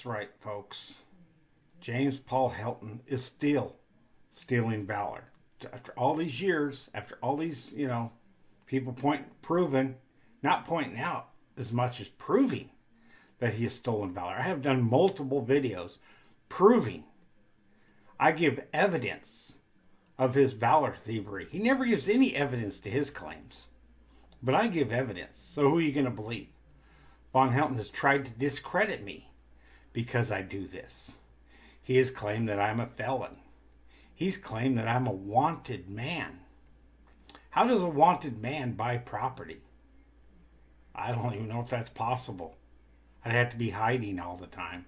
That's right, folks. James Paul Helton is still stealing valor. After all these years, after all these, people proving, not pointing out as much as proving that he has stolen valor. I have done multiple videos proving. I give evidence of his valor thievery. He never gives any evidence to his claims, but I give evidence. So who are you going to believe? Vonhelton has tried to discredit me because I do this. He has claimed that I'm a felon. He's claimed that I'm a wanted man. How does a wanted man buy property? I don't even know if that's possible. I'd have to be hiding all the time.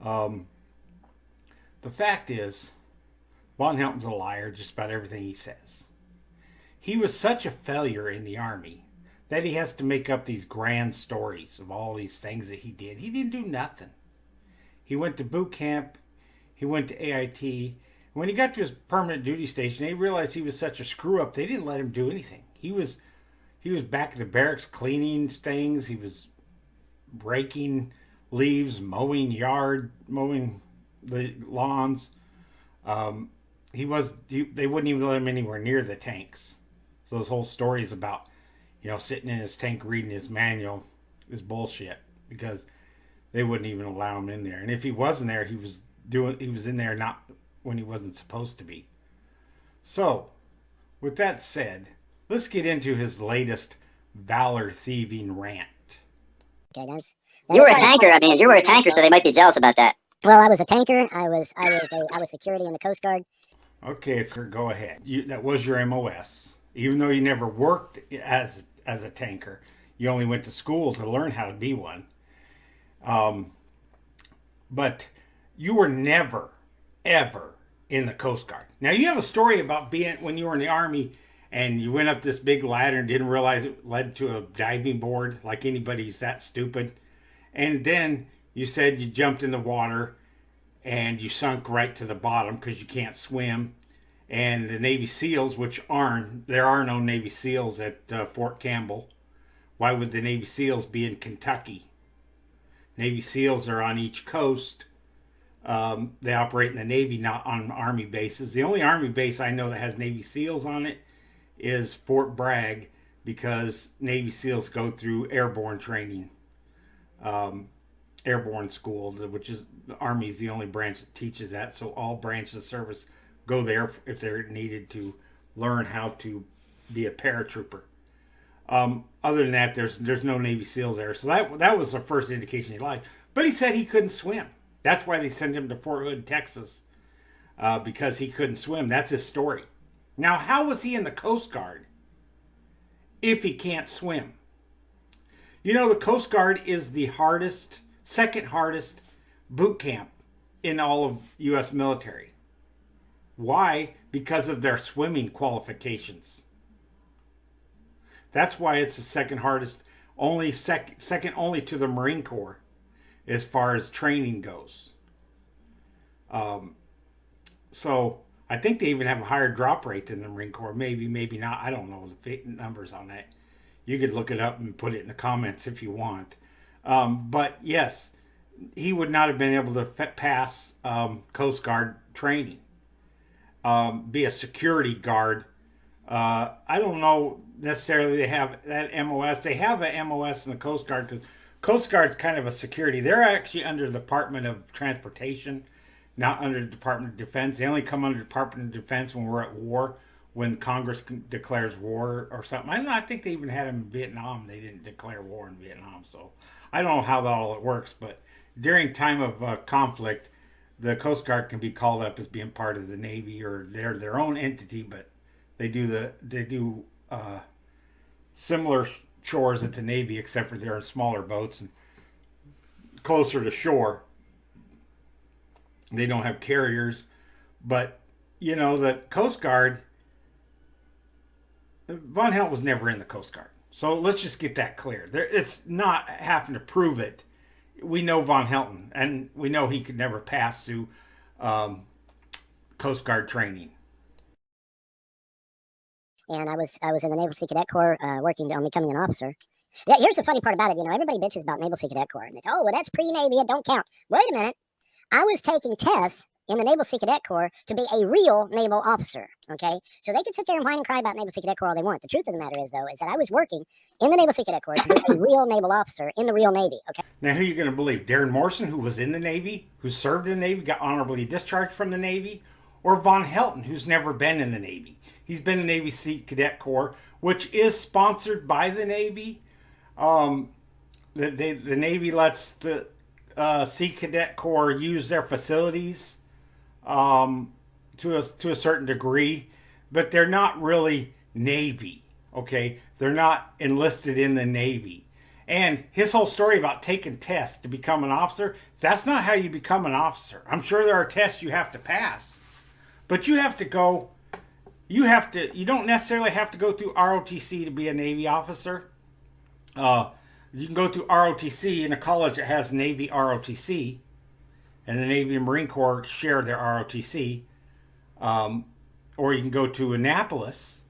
The fact is, Vonhelton's a liar just about everything he says. He was such a failure in the Army that he has to make up these grand stories of all these things that he did. He didn't do nothing. He went to boot camp. He went to AIT. When he got to his permanent duty station, they realized he was such a screw up. They didn't let him do anything. He was back at the barracks cleaning things. He was raking leaves, mowing the lawns. They wouldn't even let him anywhere near the tanks. So this whole story is about, sitting in his tank reading his manual is bullshit because they wouldn't even allow him in there. And if he wasn't there, he was in there not when he wasn't supposed to be. So, with that said, let's get into his latest valor thieving rant. Okay, that's You were a tanker. I mean, you were a tanker, so they might be jealous about that. well, I was a tanker. I was security in the Coast Guard. Okay, go ahead. That was your MOS. Even though you never worked as a tanker, you only went to school to learn how to be one. But you were never, ever in the Coast Guard. Now, you have a story about being when you were in the Army and you went up this big ladder and didn't realize it led to a diving board, like anybody's that stupid. And then you said you jumped in the water and you sunk right to the bottom because you can't swim. And the Navy SEALs, there are no Navy SEALs at Fort Campbell. Why would the Navy SEALs be in Kentucky? Navy SEALs are on each coast. They operate in the Navy, not on Army bases. The only Army base I know that has Navy SEALs on it is Fort Bragg, because Navy SEALs go through airborne training, airborne school, which is the Army is the only branch that teaches that. So all branches of service go there if they're needed to learn how to be a paratrooper. Other than that, there's no Navy SEALs there. So that was the first indication he lied. But he said he couldn't swim. That's why they sent him to Fort Hood, Texas, because he couldn't swim. That's his story. Now, how was he in the Coast Guard if he can't swim? The Coast Guard is the second hardest boot camp in all of U.S. military. Why? Because of their swimming qualifications. That's why it's the second hardest, second only to the Marine Corps as far as training goes. So I think they even have a higher drop rate than the Marine Corps. Maybe not. I don't know the numbers on that. You could look it up and put it in the comments if you want. But yes, he would not have been able to pass Coast Guard training. Be a security guard. I don't know necessarily they have that MOS. They have a MOS in the Coast Guard because Coast Guard's kind of a security. They're actually under the Department of Transportation, not under the Department of Defense. They only come under the Department of Defense when we're at war, when Congress declares war or something. I don't know. I think they even had them in Vietnam. They didn't declare war in Vietnam, so I don't know how that all works. But during time of conflict, the Coast Guard can be called up as being part of the Navy, or they're their own entity, but they do similar chores at the Navy, except for they're in smaller boats and closer to shore. They don't have carriers, but the Coast Guard. Vonhelton was never in the Coast Guard, so let's just get that clear. It's not having to prove it. We know Vonhelton, and we know he could never pass through Coast Guard training. And I was in the Naval Sea Cadet Corps working on becoming an officer. Yeah, here's the funny part about it. Everybody bitches about Naval Sea Cadet Corps. And it's, oh, well, that's pre-Navy. It don't count. Wait a minute. I was taking tests in the Naval Sea Cadet Corps to be a real naval officer, okay? So they can sit there and whine and cry about Naval Sea Cadet Corps all they want. The truth of the matter is, though, is that I was working in the Naval Sea Cadet Corps to be a real naval officer in the real Navy, okay? Now, who are you going to believe? Darren Morrison, who was in the Navy, who served in the Navy, got honorably discharged from the Navy, or Vonhelton, who's never been in the Navy? He's been in the Navy Sea Cadet Corps, which is sponsored by the Navy. The Navy lets the Sea Cadet Corps use their facilities to a certain degree, but they're not really Navy, okay? They're not enlisted in the Navy. And his whole story about taking tests to become an officer, that's not how you become an officer. I'm sure there are tests you have to pass, but you have to go, you don't necessarily have to go through ROTC to be a Navy officer. You can go through ROTC in a college that has Navy ROTC, and the Navy and Marine Corps share their ROTC. Or you can go to Annapolis,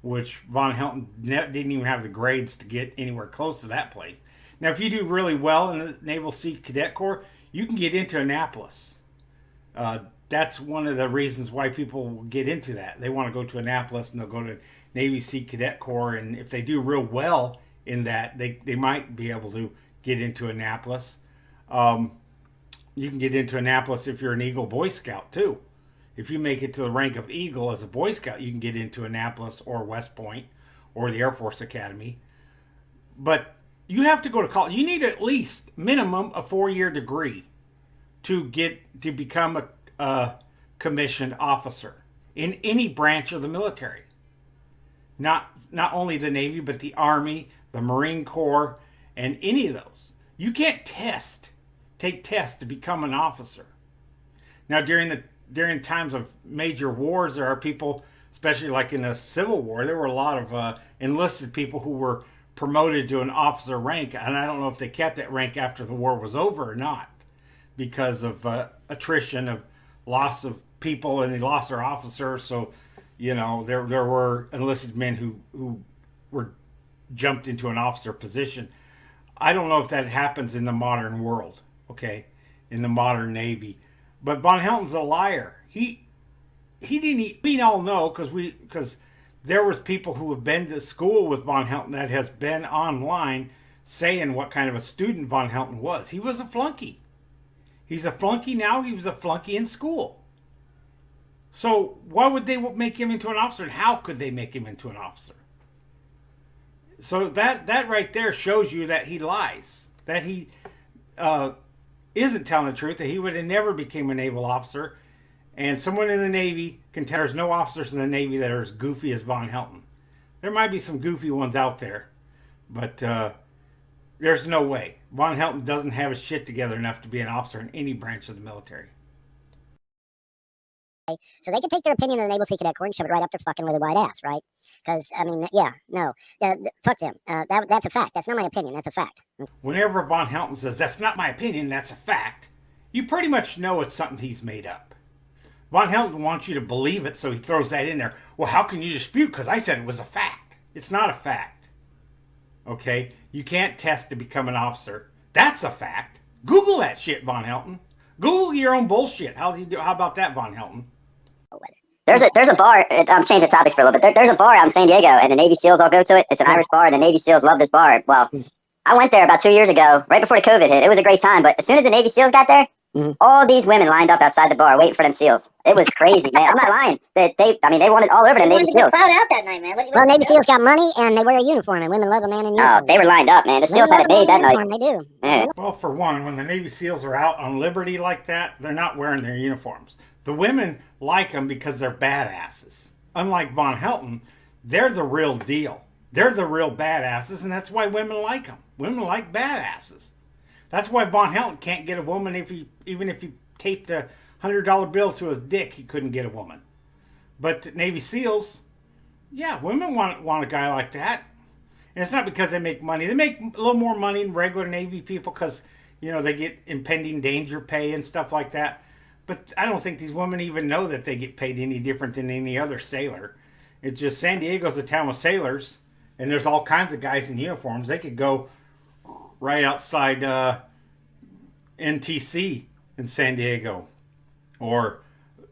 which Vonhelton didn't even have the grades to get anywhere close to that place. Now, if you do really well in the Naval Sea Cadet Corps, you can get into Annapolis. That's one of the reasons why people will get into that. They want to go to Annapolis, and they'll go to Navy Sea Cadet Corps, and if they do real well in that, they might be able to get into Annapolis. You can get into Annapolis if you're an Eagle Boy Scout, too. If you make it to the rank of Eagle as a Boy Scout, you can get into Annapolis or West Point or the Air Force Academy. But you have to go to college. You need at least minimum a 4-year degree to become a commissioned officer in any branch of the military. Not only the Navy, but the Army, the Marine Corps, and any of those. You can't take tests to become an officer. Now, during times of major wars, there are people, especially like in the Civil War, there were a lot of enlisted people who were promoted to an officer rank, and I don't know if they kept that rank after the war was over or not, because of attrition, of loss of people, and they lost their officers. So, there were enlisted men who were jumped into an officer position. I don't know if that happens in the modern world, okay, in the modern Navy. But Vonhelton's a liar. He didn't. We all know because there was people who have been to school with Vonhelton that has been online saying what kind of a student Vonhelton was. He was a flunky. He's a flunky now. He was a flunky in school. So why would they make him into an officer? And how could they make him into an officer? So that right there shows you that he lies. That he isn't telling the truth, that he would have never became a naval officer. And someone in the Navy can tell there's no officers in the Navy that are as goofy as Vonhelton. There might be some goofy ones out there, but there's no way. Vonhelton doesn't have his shit together enough to be an officer in any branch of the military. So they can take their opinion of the Naval Sea Cadet Corps and shove it right up their fucking really white ass, right? Because, fuck them. That's a fact. That's not my opinion. That's a fact. Whenever Vonhelton says, that's not my opinion, that's a fact, you pretty much know it's something he's made up. Vonhelton wants you to believe it, so he throws that in there. Well, how can you dispute? Because I said it was a fact. It's not a fact. Okay? You can't test to become an officer. That's a fact. Google that shit, Vonhelton. Google your own bullshit. How about that, Vonhelton? There's a bar. I'm changing topics for a little bit. There's a bar out in San Diego, and the Navy SEALs all go to it. It's an Irish bar, and the Navy SEALs love this bar. Well, I went there about 2 years ago, right before the COVID hit. It was a great time, but as soon as the Navy SEAls got there, all these women lined up outside the bar waiting for them SEALs. It was crazy, man. I'm not lying. They wanted all over the Navy SEAls. Crowd out that night, man. Well, Navy SEAls got money, and they wear a uniform, and women love a man in uniform. Oh, they were lined up, man. The SEAls had it made that night. They do. Yeah. Well, for one, when the Navy SEAls are out on liberty like that, they're not wearing their uniforms. The women like them because they're badasses. Unlike Vonhelton, they're the real deal. They're the real badasses, and that's why women like them. Women like badasses. That's why Vonhelton can't get a woman even if he taped a $100 bill to his dick, he couldn't get a woman. But Navy SEALs, yeah, women want a guy like that. And it's not because they make money. They make a little more money than regular Navy people because, they get impending danger pay and stuff like that. But I don't think these women even know that they get paid any different than any other sailor. It's just San Diego's a town of sailors, And there's all kinds of guys in uniforms. They could go right outside NTC in San Diego, or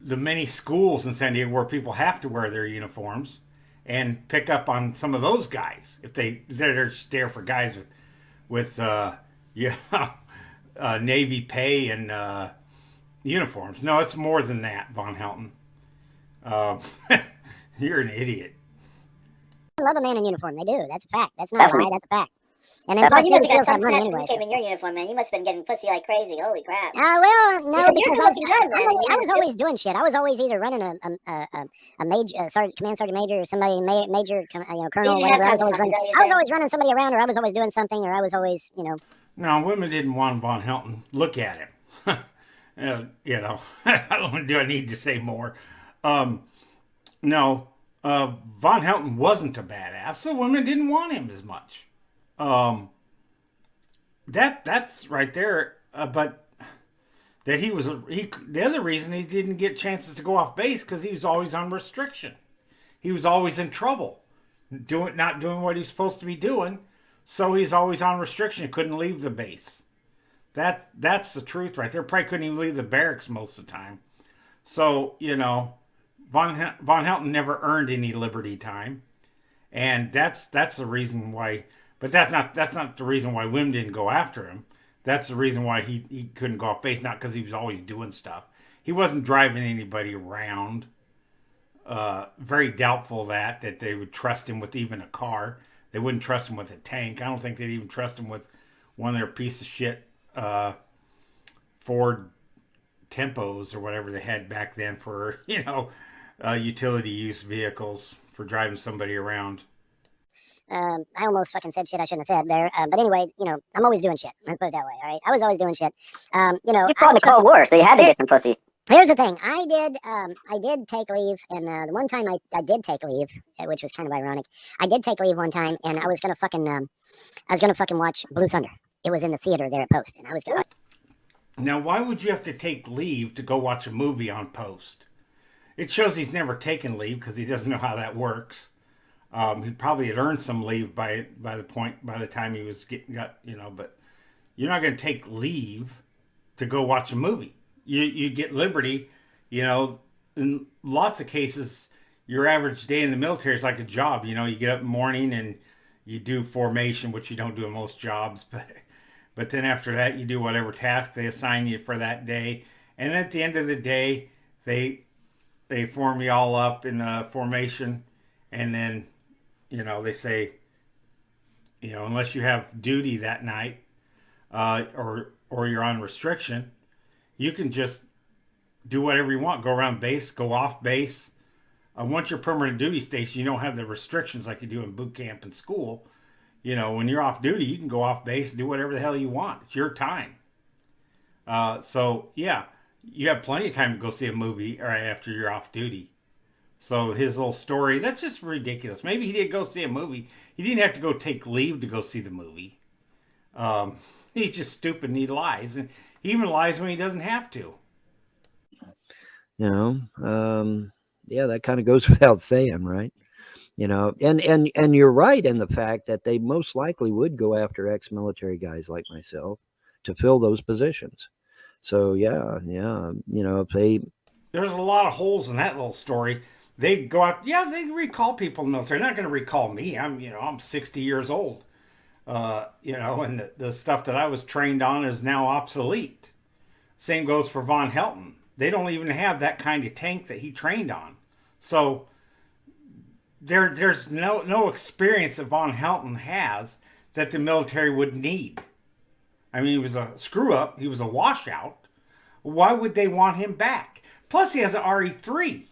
the many schools in San Diego where people have to wear their uniforms, and pick up on some of those guys if they're just there for guys with Navy pay and uniforms. No, it's more than that, Vonhelton. You're an idiot. I love a man in uniform. They do. That's a fact. That's not a lie. That's a fact. And then plus, you must Navy have SEALs got have some money snatch when anyway. you came in your uniform, man. You must have been getting pussy like crazy. Holy crap. Well, no, Because you're because looking good, man. I was always doing shit. I was always either running a major, command sergeant major, or somebody major, colonel, You didn't whatever. have I was time to always running. fucking do I was anything. always running somebody around, or I was always doing something, or I was always, No, women didn't want Vonhelton. Look at him. Do I need to say more? No, Vonhelton wasn't a badass, so women didn't want him as much. That's right there. But that the other reason he didn't get chances to go off base because he was always on restriction. He was always in trouble, not doing what he's supposed to be doing. So he's always on restriction. Couldn't leave the base. That's the truth right there. Probably couldn't even leave the barracks most of the time. So Vonhelton never earned any liberty time, and that's the reason why. But that's not the reason why women didn't go after him. That's the reason why he couldn't go off base. Not because he was always doing stuff. He wasn't driving anybody around. Very doubtful that they would trust him with even a car. They wouldn't trust him with a tank. I don't think they'd even trust him with one of their piece of shit Ford Tempos or whatever they had back then for utility use vehicles for driving somebody around. I almost fucking said shit I shouldn't have said there. But anyway, I'm always doing shit. Let's put it that way. All right, I was always doing shit. You fought in the Cold War, so you had to get some pussy. Here's the thing. I did take leave, and the one time I did take leave, which was kind of ironic. I did take leave one time, and I was gonna fucking watch Blue Thunder. It was in the theater there at Post, and I was gonna. Now, why would you have to take leave to go watch a movie on Post? It shows he's never taken leave because he doesn't know how that works. He probably had earned some leave by the time he was but you're not going to take leave to go watch a movie. You get liberty, in lots of cases, your average day in the military is like a job. You get up in the morning and you do formation, which you don't do in most jobs, but then after that, you do whatever task they assign you for that day. And at the end of the day, they form you all up in formation, and then they say, unless you have duty that night, or you're on restriction, you can just do whatever you want. Go around base, go off base. Once you're permanent duty station, you don't have the restrictions like you do in boot camp and school. When you're off duty, you can go off base and do whatever the hell you want. It's your time. So yeah, you have plenty of time to go see a movie right after you're off duty. So his little story, that's just ridiculous. Maybe he did go see a movie. He didn't have to go take leave to go see the movie. He's just stupid and he lies. And he even lies when he doesn't have to. Yeah, that kind of goes without saying, right? And you're right in the fact that they most likely would go after ex-military guys like myself to fill those positions. So yeah, if they... There's a lot of holes in that little story. They go out, they recall people in the military. They're not going to recall me. I'm 60 years old. And the stuff that I was trained on is now obsolete. Same goes for Vonhelton. They don't even have that kind of tank that he trained on. So there's no experience that Vonhelton has that the military would need. I mean, he was a screw up. He was a washout. Why would they want him back? Plus, he has an RE3.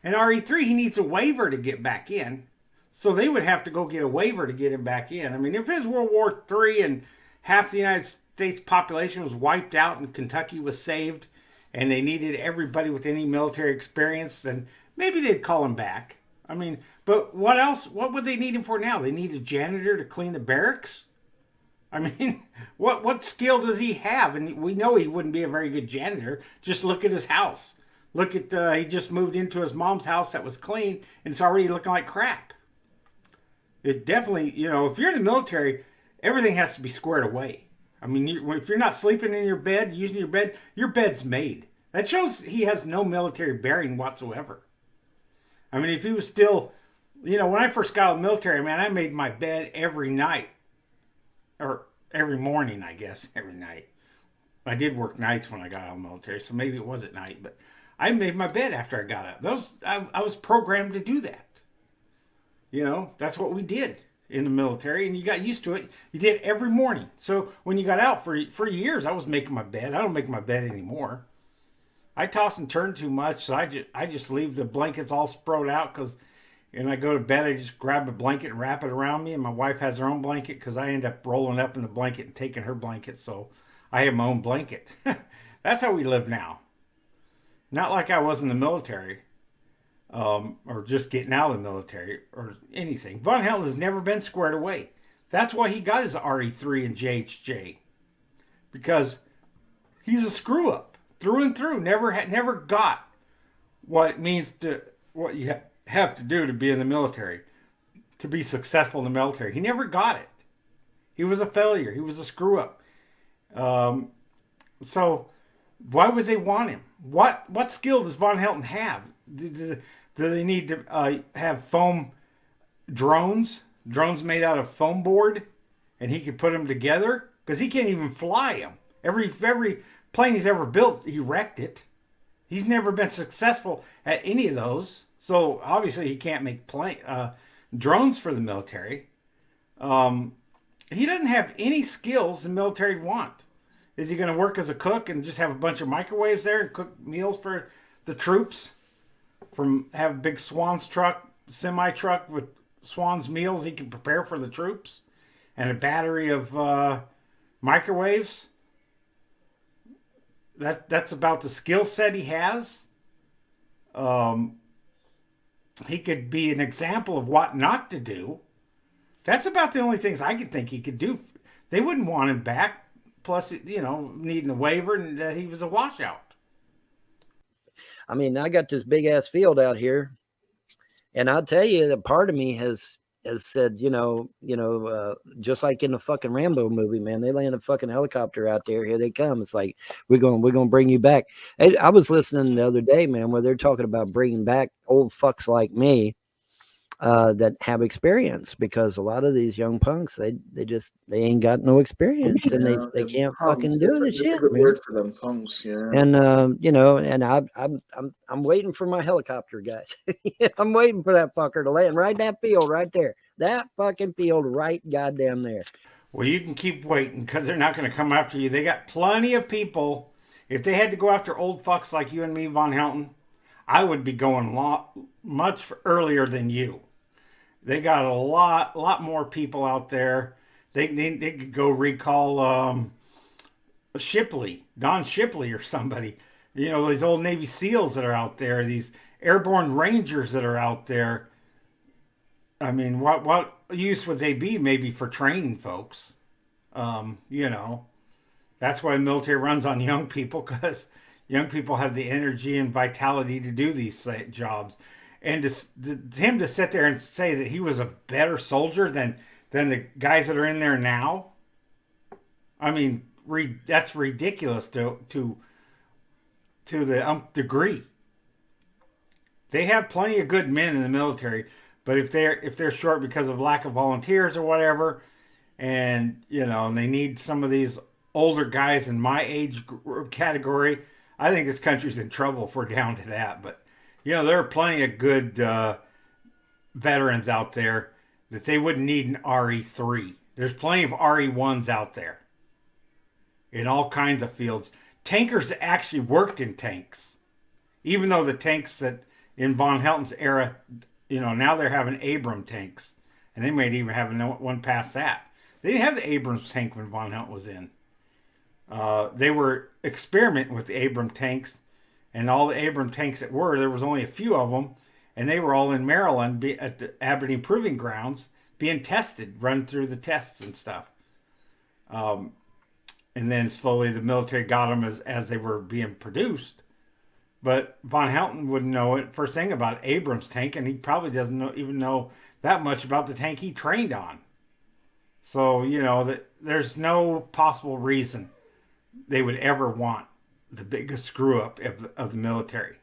And RE3, he needs a waiver to get back in. So they would have to go get a waiver to get him back in. I mean, if it was World War III and half the United States population was wiped out and Kentucky was saved and they needed everybody with any military experience, then maybe they'd call him back. I mean, but what else? What would they need him for now? They need a janitor to clean the barracks? I mean, what skill does he have? And we know he wouldn't be a very good janitor. Just look at his house. Look at, he just moved into his mom's house that was clean, and it's already looking like crap. It definitely, if you're in the military, everything has to be squared away. I mean, if you're not sleeping in your bed, using your bed's made. That shows he has no military bearing whatsoever. I mean, if he was still, when I first got out of the military, man, I made my bed every night. Or every morning, I guess, every night. I did work nights when I got out of the military, so maybe it was at night, but I made my bed after I got up. I was programmed to do that. That's what we did in the military, and you got used to it. You did it every morning. So when you got out for years, I was making my bed. I don't make my bed anymore. I toss and turn too much, so I just leave the blankets all spread out and I go to bed. I just grab a blanket and wrap it around me, and my wife has her own blanket because I end up rolling up in the blanket and taking her blanket, so I have my own blanket. That's how we live now. Not like I was in the military. Or just getting out of the military or anything. Vonhelton has never been squared away. That's why he got his RE3 and JHJ, because he's a screw up through and through. Never got what it means to what you have to do to be in the military, to be successful in the military. He never got it. He was a failure. He was a screw up. So why would they want him? What skill does Vonhelton have? Do they need to have foam drones made out of foam board, and he could put them together? Because he can't even fly them. Every plane he's ever built, he wrecked it. He's never been successful at any of those. So obviously he can't make drones for the military. He doesn't have any skills the military would want. Is he going to work as a cook and just have a bunch of microwaves there and cook meals for the troops? Have a big semi truck with Swan's meals he can prepare for the troops, and a battery of microwaves. That's about the skill set he has. He could be an example of what not to do. That's about the only things I could think he could do. They wouldn't want him back. Plus, needing the waiver and that he was a washout. I mean, I got this big ass field out here, and I'll tell you, a part of me has said, just like in the fucking Rambo movie, man, they land a fucking helicopter out there. Here they come. It's like, we're going to bring you back. I was listening the other day, man, where they're talking about bringing back old fucks like me that have experience, because a lot of these young punks, they ain't got no experience, and they can't fucking do the shit. That's a good word for them, punks. Yeah. And and I'm waiting for my helicopter, guys. I'm waiting for that fucker to land right in that field right there. That fucking field right goddamn there. Well, you can keep waiting, because they're not going to come after you. They got plenty of people. If they had to go after old fucks like you and me, Vonhelton, I would be going much earlier than you. They got a lot more people out there. They could go recall Shipley, Don Shipley or somebody. These old Navy SEALs that are out there, these airborne Rangers that are out there. I mean, what use would they be? Maybe for training folks. That's why the military runs on young people, because young people have the energy and vitality to do these jobs. And him to sit there and say that he was a better soldier than the guys that are in there now, I mean, that's ridiculous to the degree. They have plenty of good men in the military, but if they're short because of lack of volunteers or whatever, and and they need some of these older guys in my age category, I think this country's in trouble if we're down to that. But there are plenty of good veterans out there that they wouldn't need an RE3. There's plenty of RE1s out there in all kinds of fields. Tankers actually worked in tanks, even though the tanks that in Vonhelton's era, now they're having Abrams tanks, and they might even have one past that. They didn't have the Abrams tank when Vonhelton was in. They were experimenting with the Abrams tanks. And all the Abrams tanks that there was only a few of them, and they were all in Maryland at the Aberdeen Proving Grounds being tested, run through the tests and stuff. And then slowly the military got them as they were being produced. But Vonhelton wouldn't know it first thing about Abrams' tank, and he probably doesn't even know that much about the tank he trained on. So, that there's no possible reason they would ever want the biggest screw up of the military.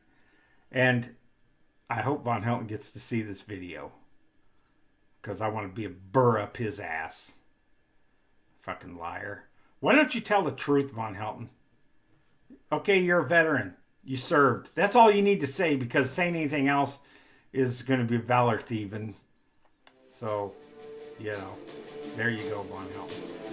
And I hope Vonhelton gets to see this video, because I want to be a burr up his ass. Fucking liar. Why don't you tell the truth, Vonhelton? Okay, you're a veteran. You served. That's all you need to say, because saying anything else is going to be valor thieving. So, there you go, Vonhelton.